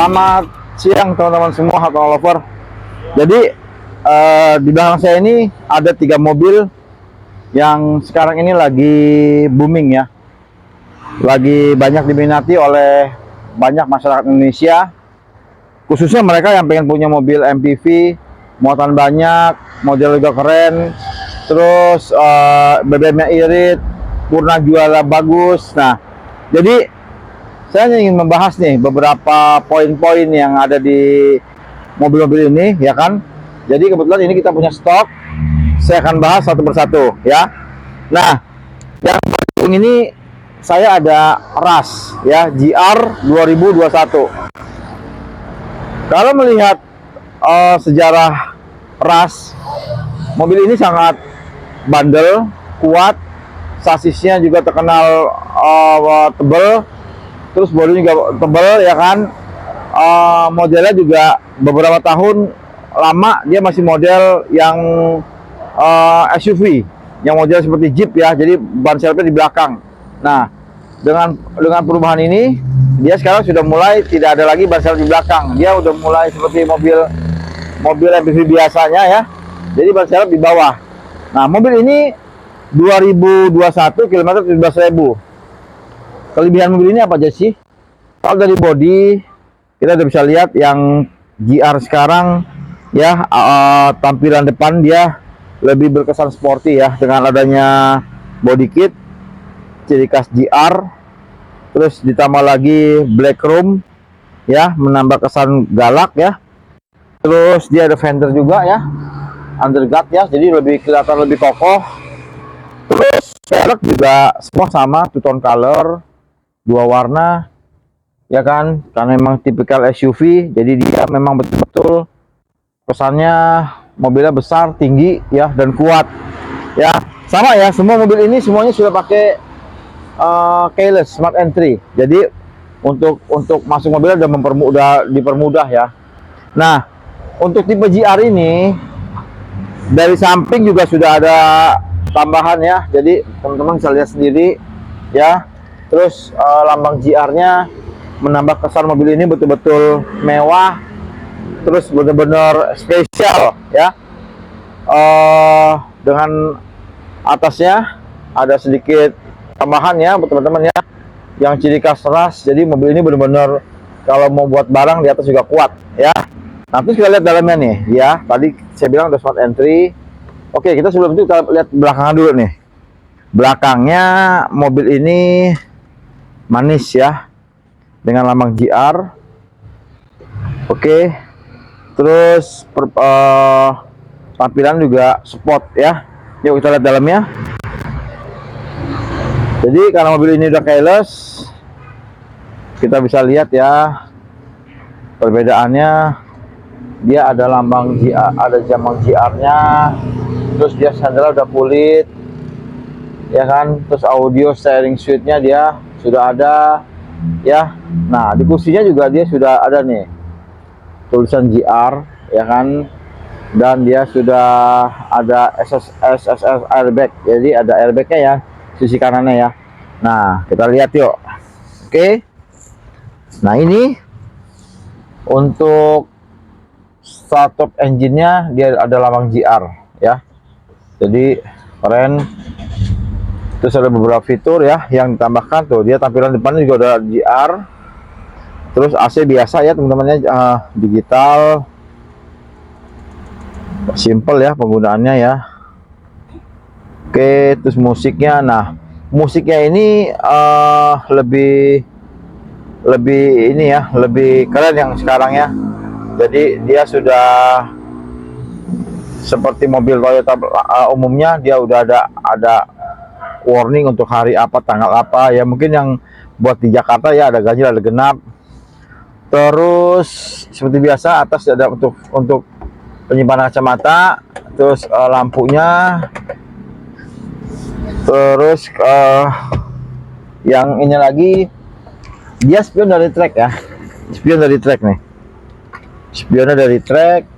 Selamat siang teman-teman semua Hartono Lover. Jadi di belakang saya ini ada 3 mobil yang sekarang ini lagi booming ya. Lagi banyak diminati oleh banyak masyarakat Indonesia. Khususnya mereka yang pengen punya mobil MPV, muatan banyak, model juga keren, terus BBM-nya irit, purna juara bagus. Nah, jadi saya ingin membahas nih beberapa poin-poin yang ada di mobil-mobil ini, ya kan? Jadi kebetulan ini kita punya stok. Saya akan bahas satu persatu, ya. Nah, yang paling ini saya ada Rush, ya, GR 2021. Kalau melihat sejarah Rush, mobil ini sangat bandel, kuat, sasisnya juga terkenal tebal. Terus bodinya juga tebal, ya kan. Modelnya juga beberapa tahun lama dia masih model yang SUV, yang model seperti Jeep ya. Jadi ban serepnya di belakang. Nah, dengan perubahan ini dia sekarang sudah mulai tidak ada lagi ban serep di belakang. Dia udah mulai seperti mobil MPV biasanya ya. Jadi ban serep di bawah. Nah, mobil ini 2021 km 17.000. Kelebihan mobil ini apa aja sih? Kalau dari bodi kita udah bisa lihat yang GR sekarang ya, tampilan depan dia lebih berkesan sporty ya, dengan adanya body kit ciri khas GR, terus ditambah lagi black chrome ya, menambah kesan galak ya. Terus dia ada fender juga ya, underguard ya, jadi lebih kelihatan lebih kokoh. Terus velg juga semua sama, two tone color, 2 warna ya kan, karena memang tipikal SUV. Jadi dia memang betul-betul kesannya mobilnya besar, tinggi ya, dan kuat ya. Sama ya, semua mobil ini semuanya sudah pakai keyless smart entry. Jadi untuk masuk mobilnya udah dipermudah ya. Nah, untuk tipe GR ini dari samping juga sudah ada tambahan ya, jadi teman-teman bisa lihat sendiri ya. Terus lambang GR-nya menambah kesan mobil ini betul-betul mewah, terus benar-benar spesial ya. Dengan atasnya ada sedikit tambahan ya teman-teman ya, yang ciri khas Rush. Jadi mobil ini benar-benar kalau mau buat barang di atas juga kuat ya. Nah, terus kita lihat dalamnya nih ya. Tadi saya bilang ada smart entry. Oke, kita sebelum itu kita lihat belakangnya dulu nih. Belakangnya mobil ini manis ya, dengan lambang GR. Oke. Terus tampilan juga sport ya. Yuk kita lihat dalamnya. Jadi karena mobil ini udah keyless, kita bisa lihat ya perbedaannya. Dia ada lambang GR, ada lambang GR-nya. Terus dia sandelnya udah kulit ya kan. Terus audio steering suite-nya dia sudah ada ya. Nah, di kursinya juga dia sudah ada nih tulisan GR ya kan, dan dia sudah ada SSR airbag. Jadi ada airbagnya ya, sisi kanannya ya. Nah, kita lihat yuk. Oke. Nah, ini untuk startup engine-nya dia ada lambang GR ya. Jadi keren. Terus ada beberapa fitur ya yang ditambahkan tuh. Dia tampilan depannya juga ada GR. Terus AC biasa ya teman-teman ya, digital. Simple ya penggunaannya ya. Oke, terus musiknya. Nah, musiknya ini lebih ini ya, lebih keren yang sekarang ya. Jadi dia sudah seperti mobil Toyota umumnya, dia udah ada warning untuk hari apa, tanggal apa ya. Mungkin yang buat di Jakarta ya ada ganjil, ada genap. Terus seperti biasa atas ada untuk penyimpanan kacamata. Terus lampunya. Terus yang ini lagi, dia spion dari track ya. Spion dari track nih. Spionnya dari track.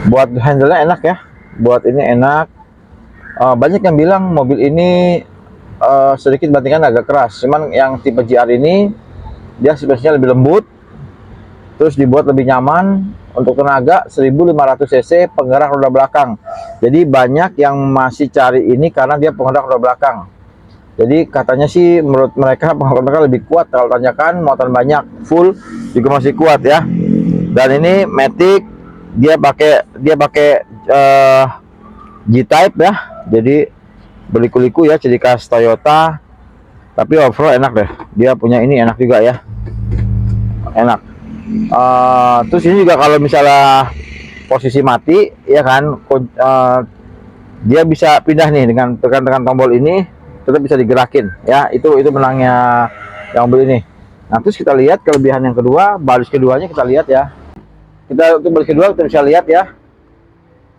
Buat handle-nya enak ya. Buat ini enak. Banyak yang bilang mobil ini sedikit bantingan agak keras, cuman yang tipe GR ini dia spesialnya lebih lembut, terus dibuat lebih nyaman. Untuk tenaga 1500 cc, penggerak roda belakang. Jadi banyak yang masih cari ini karena dia penggerak roda belakang. Jadi katanya sih menurut mereka penggerak roda belakang lebih kuat. Kalau tanyakan muatan banyak, full juga masih kuat ya. Dan ini Matic, dia pakai G-Type ya. Jadi berliku-liku ya, ciri khas Toyota. Tapi overall enak deh. Dia punya ini enak juga ya. Enak. Terus ini juga kalau misalnya posisi mati ya kan, dia bisa pindah nih dengan tekan tombol ini, tetap bisa digerakin ya. Itu menangnya yang mobil ini. Nah, terus kita lihat kelebihan yang kedua, baris keduanya kita lihat ya. Untuk baris kedua kita bisa lihat ya,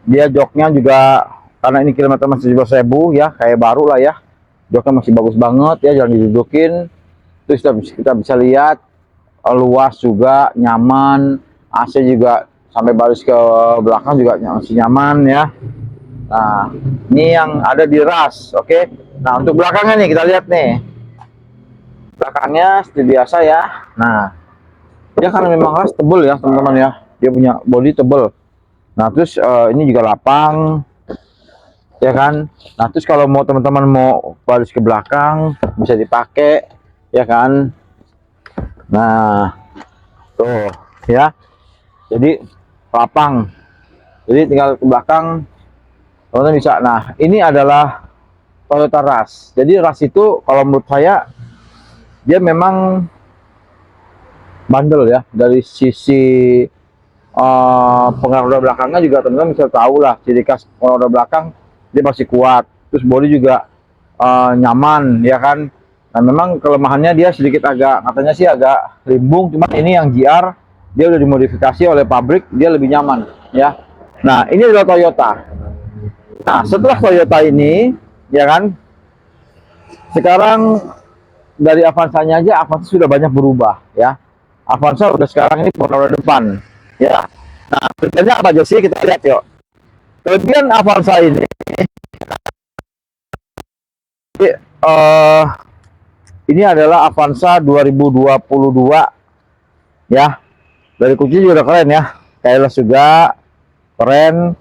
dia joknya juga, karena ini kilometer masih 17.000 ya, kayak baru lah ya. Joknya masih bagus banget ya, jangan didudukin. Terus kita bisa lihat luas juga, nyaman. AC juga sampai baris ke belakang juga masih nyaman ya. Nah, ini yang ada di ras, oke. Nah, untuk belakangnya nih kita lihat nih. Belakangnya seperti biasa ya. Nah, dia karena memang ras tebel ya teman-teman ya. Dia punya bodi tebel. Nah, terus ini juga lapang, ya kan. Nah, terus kalau mau teman-teman mau baris ke belakang bisa dipakai, ya kan. Nah, tuh ya. Jadi lapang. Jadi tinggal ke belakang teman-teman bisa. Nah, ini adalah Toyota Rush. Jadi Rush itu kalau menurut saya dia memang bandel ya, dari sisi penggerak roda belakangnya juga teman-teman bisa tahu lah ciri khas roda belakang, dia masih kuat. Terus bodi juga nyaman ya kan. Nah, memang kelemahannya dia sedikit agak, katanya sih agak limbung, cuman ini yang GR dia udah dimodifikasi oleh pabrik, dia lebih nyaman ya. Nah, ini adalah Toyota. Nah, setelah Toyota ini ya kan, sekarang dari Avanza-nya aja, Avanza sudah banyak berubah ya. Avanza udah sekarang ini roda depan ya. Nah, kelebihannya apa aja sih, kita lihat yuk. Kelebihan Avanza ini, uh, ini adalah Avanza 2022 ya. Dari kunci juga udah keren ya. Keyless juga keren.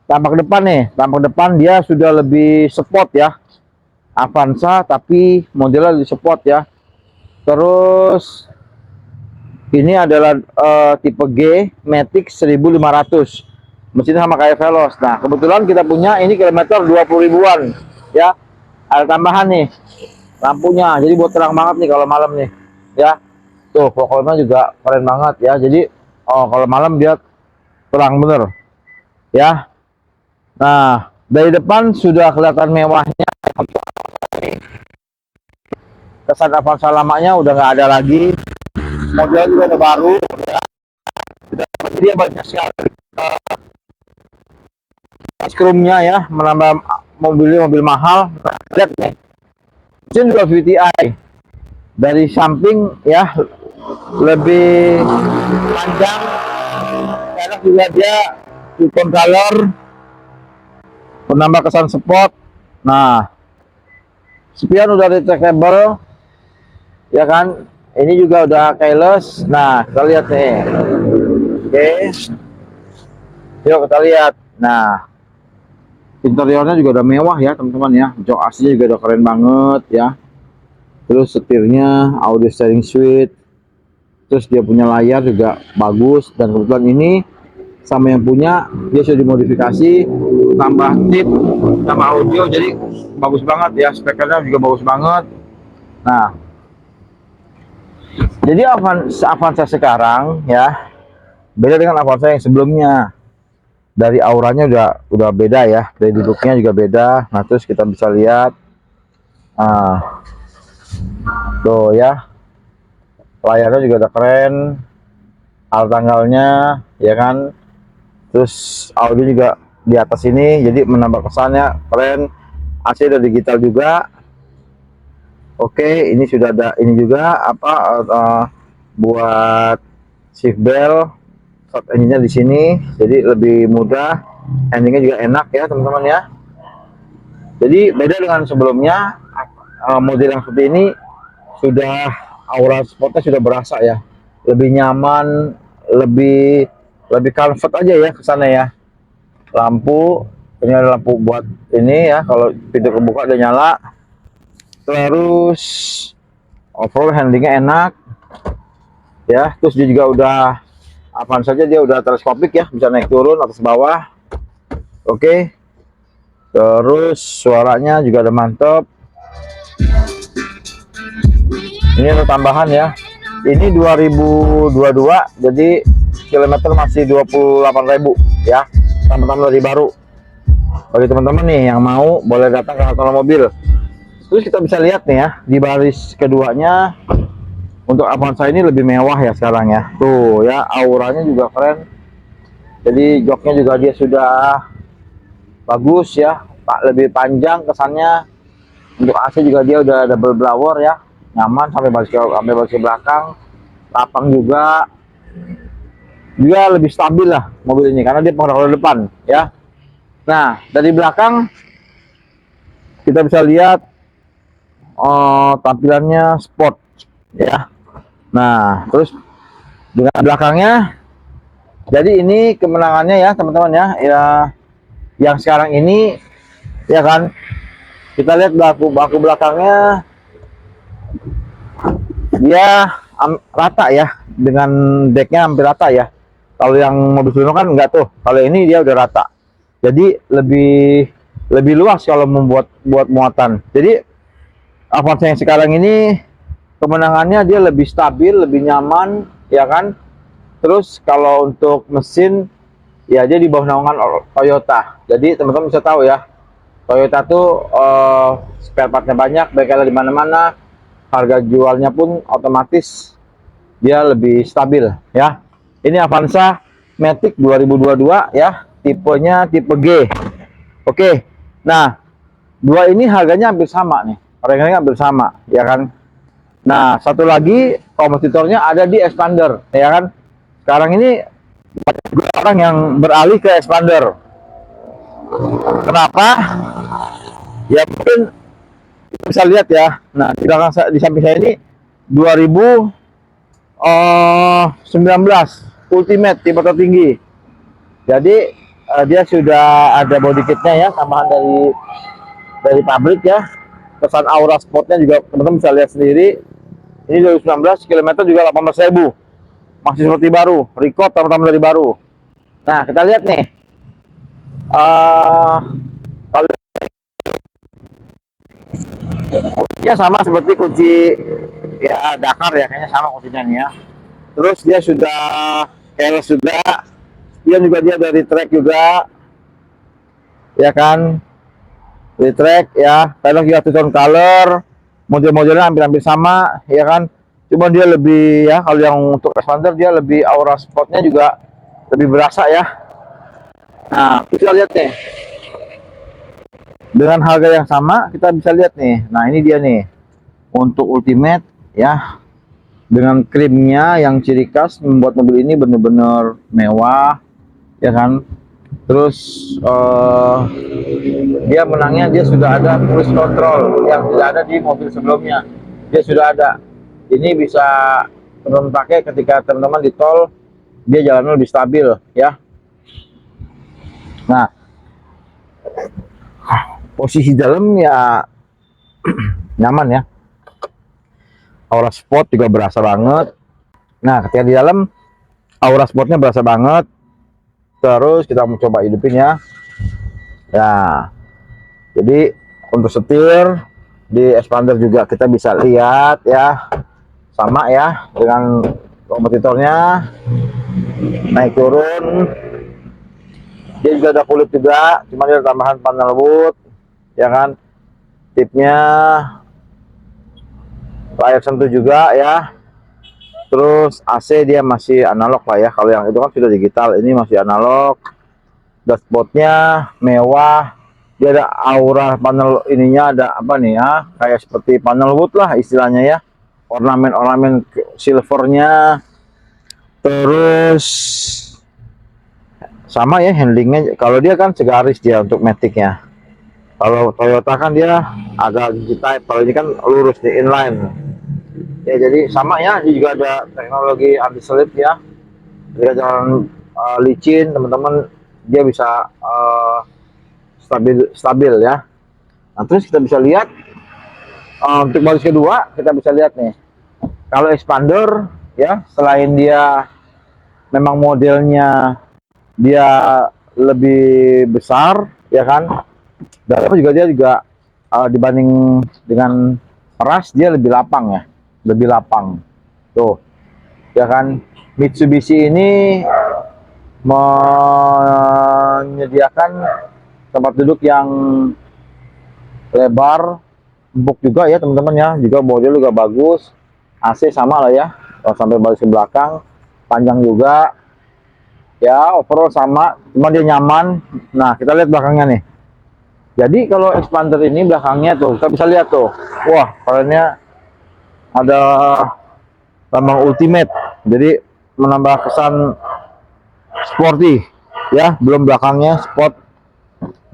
Tampak depan nih, tampak depan dia sudah lebih sport ya. Avanza tapi modelnya lebih sport ya. Terus ini adalah tipe G Matic 1500. Mesinnya sama kayak Veloz. Nah, kebetulan kita punya ini kilometer 20 ribuan ya. Ada tambahan nih lampunya, jadi buat terang banget nih kalau malam nih ya. Tuh pokoknya juga keren banget ya. Jadi kalau malam dia terang bener ya. Nah, dari depan sudah kelihatan mewahnya. Kesan Avanza lamanya udah nggak ada lagi. Modelnya juga udah baru ya. Dia banyak sekali scroomnya ya, menambah mobil mahal. Lihat nih, mesin juga VTI. Dari samping ya lebih panjang, karena juga dia two-tone color, menambah kesan sport. Nah, spion udah retractable ya kan. Ini juga udah keyless. Nah, kita lihat nih. Oke, yuk kita lihat. Nah, interiornya juga udah mewah ya teman-teman ya. Jok AC-nya juga udah keren banget ya. Terus setirnya audio steering suite. Terus dia punya layar juga bagus, dan kebetulan ini sama yang punya dia sudah dimodifikasi, tambah tip, tambah audio, jadi bagus banget ya. Spekernya juga bagus banget. Nah, jadi Avanza sekarang ya beda dengan Avanza yang sebelumnya. Dari auranya udah beda ya, dari duduknya juga beda. Nah, terus kita bisa lihat tuh ya, layarnya juga udah keren, alat tanggalnya ya kan. Terus audio juga di atas ini, jadi menambah kesannya keren. AC udah digital juga. Oke, ini sudah ada ini juga apa buat shift belt, start engine-nya di sini, jadi lebih mudah. Handlingnya juga enak ya teman-teman ya. Jadi beda dengan sebelumnya, model yang seperti ini sudah aura sportnya sudah berasa ya, lebih nyaman, lebih lebih comfort aja ya ke sana ya. Lampu, ini ada lampu buat ini ya, kalau pintu kebuka udah nyala. Terus overall handlingnya enak ya, terus dia juga udah apaan saja, dia udah teleskopik ya, bisa naik turun atas bawah. Oke, terus suaranya juga ada mantap. Ini ada tambahan ya, ini 2022, jadi kilometer masih 28.000 ya, teman-teman dari baru. Bagi teman-teman nih yang mau, boleh datang ke Hartono Mobil. Terus kita bisa lihat nih ya, di baris keduanya untuk Avanza ini lebih mewah ya sekarang ya. Tuh ya, auranya juga keren. Jadi joknya juga dia sudah bagus ya, Pak, lebih panjang kesannya. Untuk AC juga dia udah double blower ya, nyaman sampai baris ke belakang. Lapang juga, dia lebih stabil lah mobil ini karena dia pengerak roda depan ya. Nah, dari belakang kita bisa lihat tampilannya sport ya. Nah, terus dengan belakangnya, jadi ini kemenangannya ya teman-teman ya, ya yang sekarang ini ya kan, kita lihat baku belakangnya dia rata ya, dengan decknya hampir rata ya. Kalau yang mobil sebelumnya kan enggak tuh, kalau ini dia udah rata, jadi lebih luas kalau membuat muatan. Jadi Avanza yang sekarang ini kemenangannya dia lebih stabil, lebih nyaman ya kan. Terus kalau untuk mesin ya, dia di bawah naungan Toyota. Jadi teman-teman bisa tahu ya, Toyota tuh spare partnya banyak, bengkel di mana-mana, harga jualnya pun otomatis dia lebih stabil ya. Ini Avanza Matic 2022 ya, tipenya tipe G. Oke, nah dua ini harganya hampir sama nih, harganya hampir sama ya kan. Nah, satu lagi kompetitornya ada di Expander ya kan. Sekarang ini orang yang beralih ke Expander. Kenapa? Ya mungkin bisa lihat ya. Nah, di belakang di samping saya ini 2019 Ultimate tipe tertinggi. Jadi dia sudah ada body kitnya ya, tambahan dari pabrik ya. Kesan aura sportnya juga teman-teman bisa lihat sendiri. Ini 2019, kilometer juga 18.000, masih seperti baru, record teman-teman dari baru. Nah, kita lihat nih, kalau ya sama seperti kunci ya Dakar ya, kayaknya sama kuncinya nih ya. Terus dia sudah keles juga, dia dari track juga ya kan, dari track ya. Pelek juga two tone color, model-modelnya hampir-hampir sama ya kan. Cuma dia lebih ya, kalau yang untuk Expander dia lebih aura sportnya juga lebih berasa ya. Nah, kita lihat nih, dengan harga yang sama kita bisa lihat nih. Nah, ini dia nih untuk Ultimate ya, dengan krimnya yang ciri khas membuat mobil ini benar-benar mewah ya kan. Terus dia menangnya, dia sudah ada cruise control yang tidak ada di mobil sebelumnya, dia sudah ada. Ini bisa teman-teman pakai ketika teman-teman di tol, dia jalannya lebih stabil ya. Nah, posisi dalam ya nyaman ya, aura sport juga berasa banget. Nah, ketika di dalam aura sportnya berasa banget. Terus kita mencoba hidupin ya. Ya, jadi untuk setir di Expander juga kita bisa lihat ya, sama ya dengan kompetitornya, naik turun. Dia juga ada kulit juga, cuma dia ada tambahan panel wood ya kan. Tipnya layar sentuh juga ya. Terus AC dia masih analog lah ya, kalau yang itu kan sudah digital, ini masih analog. Dashboardnya mewah, dia ada aura panel ininya, ada apa nih ya, kayak seperti panel wood lah istilahnya ya, ornamen-ornamen silvernya. Terus sama ya handlingnya, kalau dia kan segaris dia untuk Matic-nya. Kalau Toyota kan dia agak G-Type, kalau ini kan lurus di inline. Ya jadi sama ya, dia juga ada teknologi anti slip ya. Jika jalan licin teman-teman, dia bisa stabil stabil ya. Nah terus kita bisa lihat untuk baris kedua kita bisa lihat nih, kalau expander ya, selain dia memang modelnya dia lebih besar ya kan, dan juga dia juga dibanding dengan ras dia lebih lapang ya, lebih lapang tuh ya kan. Mitsubishi ini menyediakan tempat duduk yang lebar, empuk juga ya teman-teman ya, juga model juga bagus, AC sama lah ya, sampai baris ke belakang, panjang juga ya, overall sama, cuma dia nyaman. Nah kita lihat belakangnya nih, jadi kalau expander ini belakangnya tuh kita bisa lihat tuh, wah kerennya ada lambang ultimate, jadi menambah kesan sporty ya, belum belakangnya sport.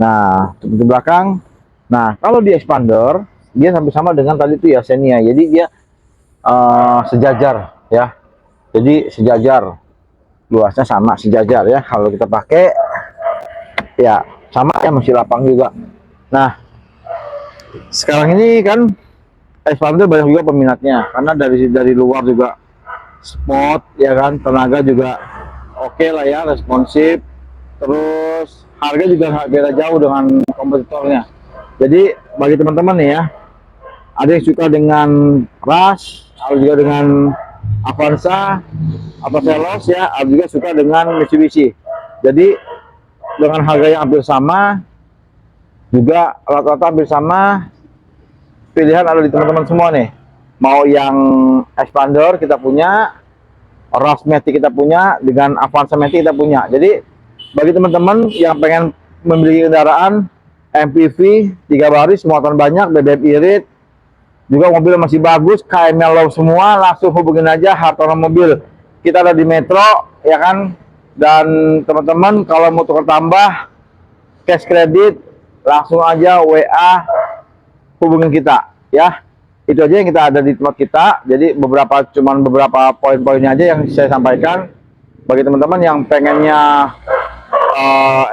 Nah di belakang, nah kalau di expander dia sampai sama dengan tadi tuh ya Xenia, jadi dia sejajar ya, jadi sejajar, luasnya sama sejajar ya, kalau kita pakai ya sama ya, masih lapang juga. Nah sekarang ini kan expander banyak juga peminatnya, karena dari luar juga sport ya kan, tenaga juga oke lah ya, responsif, terus harga juga nggak beda jauh dengan kompetitornya. Jadi bagi teman-teman nih ya, ada yang suka dengan Rush, ada juga dengan Avanza atau Veloz ya, ada juga suka dengan Mitsubishi. Jadi dengan harga yang hampir sama, juga rata-rata hampir sama, pilihan ada di teman-teman semua nih. Mau yang expander kita punya, Rush Matic kita punya, dengan Avanza Matic kita punya. Jadi bagi teman-teman yang pengen memiliki kendaraan MPV 3 baris, muatan banyak, BBM irit, juga mobil masih bagus, KM-nya low semua, langsung hubungin aja Hartono Mobil. Kita ada di Metro ya kan. Dan teman-teman kalau mau tukar tambah cash kredit, langsung aja WA hubungin kita ya. Itu aja yang kita ada di tempat kita. Jadi cuman beberapa poin-poinnya aja yang saya sampaikan. Bagi teman-teman yang pengennya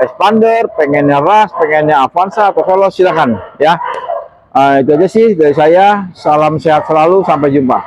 expander, pengennya Rush, pengennya Avanza atau Veloz, silakan ya. Itu aja sih dari saya. Salam sehat selalu, sampai jumpa.